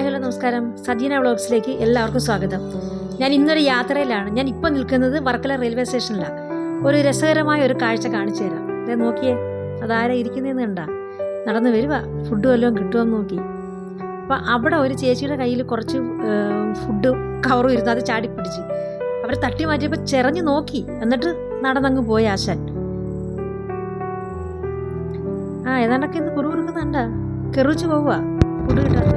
Hi hello നമസ്കാരം. സജീന വ്ളോഗ്സിലേക്ക് എല്ലാവർക്കും സ്വാഗതം. ഞാൻ ഇന്നൊരു യാത്രയിലാണ്. ഞാൻ ഇപ്പോൾ നിൽക്കുന്നത് വർക്കല റെയിൽവേ സ്റ്റേഷനിലാണ്. ഒരു രസകരമായ ഒരു കാഴ്ച കാണിച്ചു തരാം. അതെ, നോക്കിയേ, അതാരാ ഇരിക്കുന്നതെന്ന് കണ്ടാ. നടന്നു വരുക, ഫുഡ് വല്ലതും കിട്ടുമെന്ന് നോക്കി. അപ്പം അവിടെ ഒരു ചേച്ചിയുടെ കയ്യിൽ കുറച്ച് ഫുഡ് കവറും ഇരുന്ന് അത് ചാടിപ്പിടിച്ച് അവർ തട്ടി മാറ്റിയപ്പോൾ ചെറഞ്ഞു നോക്കി, എന്നിട്ട് നടന്നങ്ങ് പോയ ആശാൻ. ഏതാണ്ടൊക്കെ ഇന്ന് കുറുകുറുക്കുന്നുണ്ടാ, കെറിച്ച് പോവുക ഫുഡ് കിട്ടാത്ത.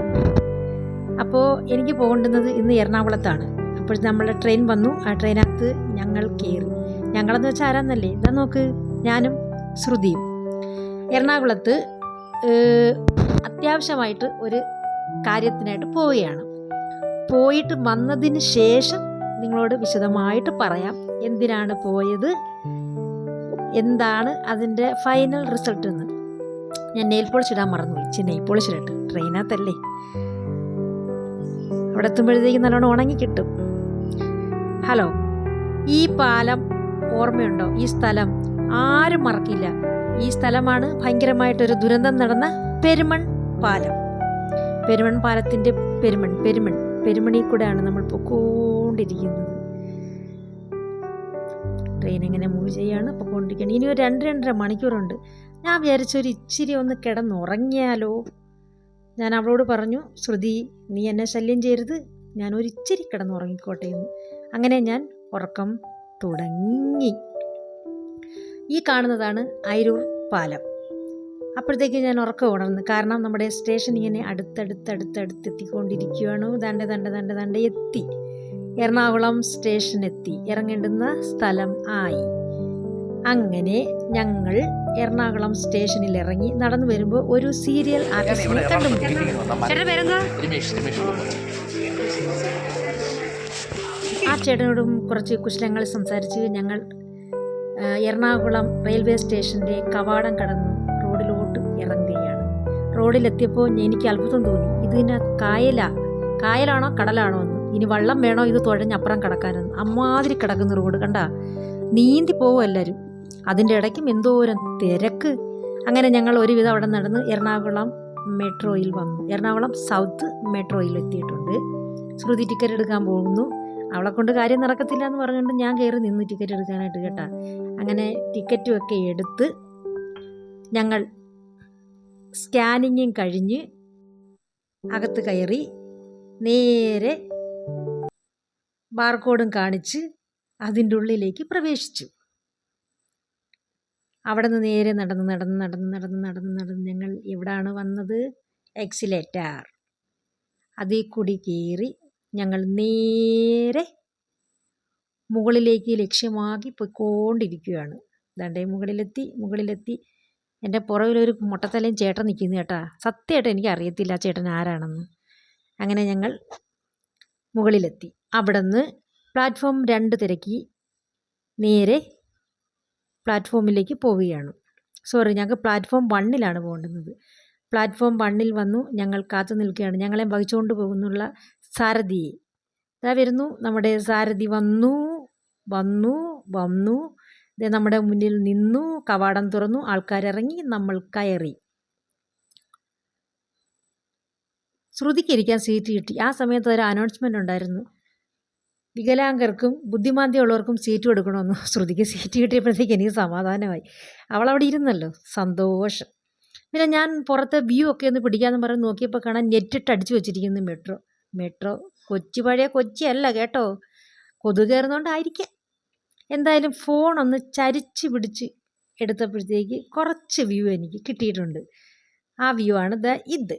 അപ്പോൾ എനിക്ക് പോകേണ്ടുന്നത് ഇന്ന് എറണാകുളത്താണ്. അപ്പോൾ നമ്മളുടെ ട്രെയിൻ വന്നു. ആ ട്രെയിനകത്ത് ഞങ്ങൾ കയറി. ഞങ്ങളെന്ന് വെച്ചാൽ ആരാന്നല്ലേ, ഇതാ നോക്ക്, ഞാനും ശ്രുതിയും എറണാകുളത്ത് അത്യാവശ്യമായിട്ട് ഒരു കാര്യത്തിനായിട്ട് പോവുകയാണ്. പോയിട്ട് വന്നതിന് ശേഷം നിങ്ങളോട് വിശദമായിട്ട് പറയാം എന്തിനാണ് പോയത്, എന്താണ് അതിൻ്റെ ഫൈനൽ റിസൾട്ട് എന്ന്. ഞാൻ നെയിൽ പോളിഷ് ഇടാൻ മറന്നുപോയി. നെയിൽ പോളിഷ് ഇട്ട് ട്രെയിനകത്തല്ലേ, അവിടെ എത്തുമ്പോഴത്തേക്ക് നല്ലോണം ഉണങ്ങി കിട്ടും. ഹലോ, ഈ പാലം ഓർമ്മയുണ്ടോ? ഈ സ്ഥലം ആരും മറക്കില്ല. ഈ സ്ഥലമാണ് ഭയങ്കരമായിട്ടൊരു ദുരന്തം നടന്ന പെരുമൺ പാലം. പെരുമൺ പാലത്തിൻ്റെ പെരുമണിൽ കൂടെയാണ് നമ്മൾ പൊക്കോണ്ടിരിക്കുന്നത്. ട്രെയിൻ എങ്ങനെ മൂവ് ചെയ്യാണ്, പൊക്കോണ്ടിരിക്കുകയാണ്. ഇനി ഒരു 2-2.5 മണിക്കൂറുണ്ട്. ഞാൻ വിചാരിച്ചൊരു ഇച്ചിരി ഒന്ന് കിടന്നുറങ്ങിയാലോ. ഞാൻ അവളോട് പറഞ്ഞു, ശ്രുതി, നീ എന്നെ ശല്യം ചെയ്യരുത്, ഞാൻ ഒരു ഇച്ചിരി കിടന്നുറങ്ങിക്കോട്ടെ എന്ന്. അങ്ങനെ ഞാൻ ഉറക്കം തുടങ്ങി. ഈ കാണുന്നതാണ് അയിരൂർ പാലം. അപ്പോഴത്തേക്ക് ഞാൻ ഉറക്കം ഉണർന്നു. കാരണം നമ്മുടെ സ്റ്റേഷൻ ഇങ്ങനെ അടുത്തടുത്തെത്തിക്കൊണ്ടിരിക്കുകയാണ്. ദണ്ടെ എത്തി. എറണാകുളം സ്റ്റേഷൻ എത്തി. ഇറങ്ങേണ്ടുന്ന സ്ഥലം ആയി. അങ്ങനെ ഞങ്ങൾ എറണാകുളം സ്റ്റേഷനിൽ ഇറങ്ങി. നടന്നു വരുമ്പോൾ ഒരു സീരിയൽ ആർട്ടിസ്റ്റിനെ കണ്ടുമുട്ടി. ആ ചേട്ടനോടും കുറച്ച് കുശലങ്ങൾ സംസാരിച്ച് ഞങ്ങൾ എറണാകുളം റെയിൽവേ സ്റ്റേഷൻ്റെ കവാടം കടന്ന് റോഡിലോട്ട് ഇറങ്ങുകയാണ്. റോഡിലെത്തിയപ്പോൾ എനിക്ക് അത്ഭുതം തോന്നി. ഇതിന് കായലാണോ കടലാണോ എന്ന്, ഇനി വള്ളം വേണോ ഇത് തുഴഞ്ഞപ്പുറം കിടക്കാനെന്ന്. അമ്മാതിരി കിടക്കുന്ന റോഡ് കണ്ടാ, നീന്തി പോവും എല്ലാവരും. അതിൻ്റെ ഇടയ്ക്കും എന്തോരം തിരക്ക്. അങ്ങനെ ഞങ്ങൾ ഒരുവിധം അവിടെ നടന്ന് എറണാകുളം മെട്രോയിൽ വന്നു. എറണാകുളം സൗത്ത് മെട്രോയിൽ എത്തിയിട്ടുണ്ട്. ശ്രുതി ടിക്കറ്റ് എടുക്കാൻ പോകുന്നു. അവളെ കൊണ്ട് കാര്യം നടക്കത്തില്ല എന്ന് പറഞ്ഞുകൊണ്ട് ഞാൻ കയറി നിന്ന് ടിക്കറ്റ് എടുക്കാനായിട്ട് കേട്ടാ. അങ്ങനെ ടിക്കറ്റും ഒക്കെ എടുത്ത് ഞങ്ങൾ സ്കാനിങ്ങും കഴിഞ്ഞ് അകത്ത് കയറി. നേരെ ബാർകോഡും കാണിച്ച് അതിൻ്റെ ഉള്ളിലേക്ക് പ്രവേശിച്ചു. അവിടെ നിന്ന് നേരെ നടന്ന് ഞങ്ങൾ എവിടാണ് വന്നത്? എക്സിലേറ്റർ. അതിൽ കൂടി കയറി ഞങ്ങൾ നേരെ മുകളിലേക്ക് ലക്ഷ്യമാക്കി പോയിക്കൊണ്ടിരിക്കുകയാണ്. ദാണ്ടേ മുകളിലെത്തി. എൻ്റെ പുറകിലൊരു മുട്ടത്തലയും ചേട്ടൻ നിൽക്കുന്നു കേട്ടാ. സത്യമായിട്ട് എനിക്ക് അറിയത്തില്ല ചേട്ടൻ ആരാണെന്ന്. അങ്ങനെ ഞങ്ങൾ മുകളിലെത്തി. അവിടെ നിന്ന് പ്ലാറ്റ്ഫോം 2 തിരക്കി നേരെ പ്ലാറ്റ്ഫോമിലേക്ക് പോവുകയാണ്. ഞങ്ങൾക്ക് പ്ലാറ്റ്ഫോം 1 പോകേണ്ടുന്നത്. പ്ലാറ്റ്ഫോം 1 വന്നു. ഞങ്ങൾ കാത്തു നിൽക്കുകയാണ്. ഞങ്ങളെ വഹിച്ചുകൊണ്ട് പോകുന്നുള്ള സാരഥിയെ. ഇതാ വരുന്നു നമ്മുടെ സാരഥി. വന്നു ഇത് നമ്മുടെ മുന്നിൽ നിന്നു. കവാടം തുറന്നു. ആൾക്കാരിറങ്ങി. നമ്മൾ കയറി. ശ്രുതിക്കിരിക്കാൻ സീറ്റ് കിട്ടി. ആ സമയത്ത് ഒരു അനൗൺസ്മെൻ്റ് ഉണ്ടായിരുന്നു, വികലാംഗർക്കും ബുദ്ധിമാന്ദ്യമുള്ളവർക്കും സീറ്റ് കൊടുക്കണമെന്ന്. ശ്രുതിക്ക് സീറ്റ് കിട്ടിയപ്പോഴത്തേക്ക് എനിക്ക് സമാധാനമായി. അവളവിടെ ഇരുന്നല്ലോ, സന്തോഷം. പിന്നെ ഞാൻ പുറത്തെ വ്യൂ ഒക്കെ ഒന്ന് പിടിക്കാമെന്ന് പറഞ്ഞ് നോക്കിയപ്പോൾ കാണാൻ നെറ്റിട്ട് അടിച്ചു വെച്ചിരിക്കുന്നു മെട്രോ. പഴയ കൊച്ചി അല്ല കേട്ടോ, കൊതുക് കയറുന്നതുകൊണ്ടായിരിക്കാം. എന്തായാലും ഫോൺ ഒന്ന് ചരിച്ച് പിടിച്ച് എടുത്തപ്പോഴത്തേക്ക് കുറച്ച് വ്യൂ എനിക്ക് കിട്ടിയിട്ടുണ്ട്. ആ വ്യൂ ആണ് ഇത്.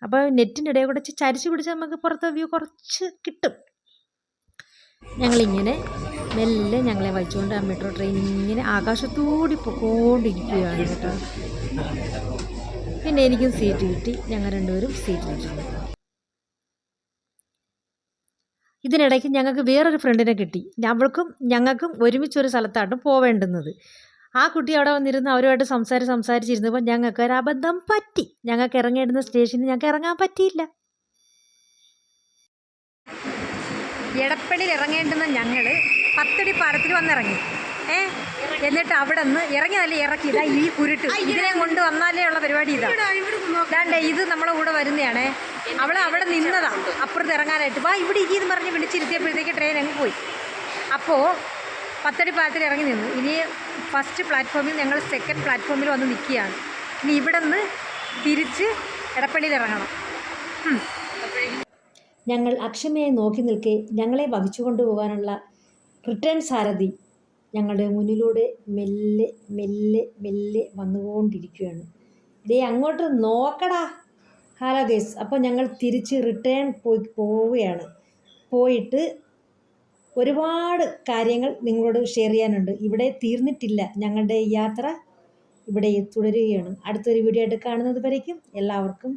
അപ്പോൾ നെറ്റിൻ്റെ ഇടയിൽ കൂടെ ചരിച്ച് പിടിച്ചാൽ നമുക്ക് പുറത്തെ വ്യൂ കുറച്ച് കിട്ടും. ഞങ്ങളിങ്ങനെ മെല്ലെ ഞങ്ങളെ വഹിച്ചുകൊണ്ട് ആ മെട്രോ ട്രെയിൻ ഇങ്ങനെ ആകാശത്തൂടി പോയിക്കൊണ്ടിരിക്കുകയാണ് കേട്ടോ. പിന്നെ എനിക്കും സീറ്റ് കിട്ടി. ഞങ്ങൾ രണ്ടുപേരും സീറ്റിലിരുന്നു. ഇതിനിടയ്ക്ക് ഞങ്ങൾക്ക് വേറൊരു ഫ്രണ്ടിനെ കിട്ടി. ഞങ്ങൾക്കും ഒരുമിച്ചൊരു സ്ഥലത്താണ് പോവേണ്ടുന്നത്. ആ കുട്ടി അവിടെ വന്നിരുന്ന് അവരുമായിട്ട് സംസാരിച്ചിരുന്നപ്പോൾ ഞങ്ങൾക്ക് ഒരു അബദ്ധം പറ്റി. ഞങ്ങൾക്ക് ഇറങ്ങേണ്ടുന്ന സ്റ്റേഷനിൽ ഞങ്ങൾക്ക് ഇറങ്ങാൻ പറ്റിയില്ല. എടപ്പള്ളിയിൽ ഇറങ്ങേണ്ടുന്ന ഞങ്ങൾ 10 പാലത്തിൽ വന്നിറങ്ങി. എന്നിട്ട് അവിടെ നിന്ന് ഇറക്കി. ഇതാ ഈ കുരുട്ട് ഇതിനെ കൊണ്ട് വന്നാലേ ഉള്ള പരിപാടി. ഇതാണ്ടേ, ഇത് നമ്മളെ കൂടെ വരുന്നതാണേ. അവൾ അവിടെ നിന്നതാ അപ്പുറത്ത് ഇറങ്ങാനായിട്ട്. വാ ഇവിടെ ഇരിക്കുന്നു പറഞ്ഞ് വിളിച്ചിരുത്തിയപ്പോഴത്തേക്ക് ട്രെയിൻ അങ്ങ് പോയി. അപ്പോൾ 10 പാലത്തിൽ ഇറങ്ങി നിന്നു. ഇനി ഫസ്റ്റ് പ്ലാറ്റ്ഫോമിൽ ഞങ്ങൾ സെക്കൻഡ് പ്ലാറ്റ്ഫോമിൽ വന്ന് നിൽക്കുകയാണ്. ഇനി ഇവിടെ നിന്ന് തിരിച്ച് എടപ്പള്ളിയിൽ ഇറങ്ങണം. ഞങ്ങൾ അക്ഷമയെ നോക്കി നിൽക്കെ ഞങ്ങളെ വഹിച്ചു കൊണ്ടുപോകാനുള്ള റിട്ടേൺ സാരഥി ഞങ്ങളുടെ മുന്നിലൂടെ മെല്ലെ മെല്ലെ മെല്ലെ വന്നുകൊണ്ടിരിക്കുകയാണ്. ദേ അങ്ങോട്ട് നോക്കടാ. ഹലോ ഗൈസ്, അപ്പോൾ ഞങ്ങൾ തിരിച്ച് റിട്ടേൺ പോവുകയാണ്. പോയിട്ട് ഒരുപാട് കാര്യങ്ങൾ നിങ്ങളോട് ഷെയർ ചെയ്യാനുണ്ട്. ഇവിടെ തീർന്നിട്ടില്ല. ഞങ്ങളുടെ യാത്ര ഇവിടെ തുടരുകയാണ്. അടുത്തൊരു വീഡിയോ ആയിട്ട് കാണുന്നത് വരേക്കും എല്ലാവർക്കും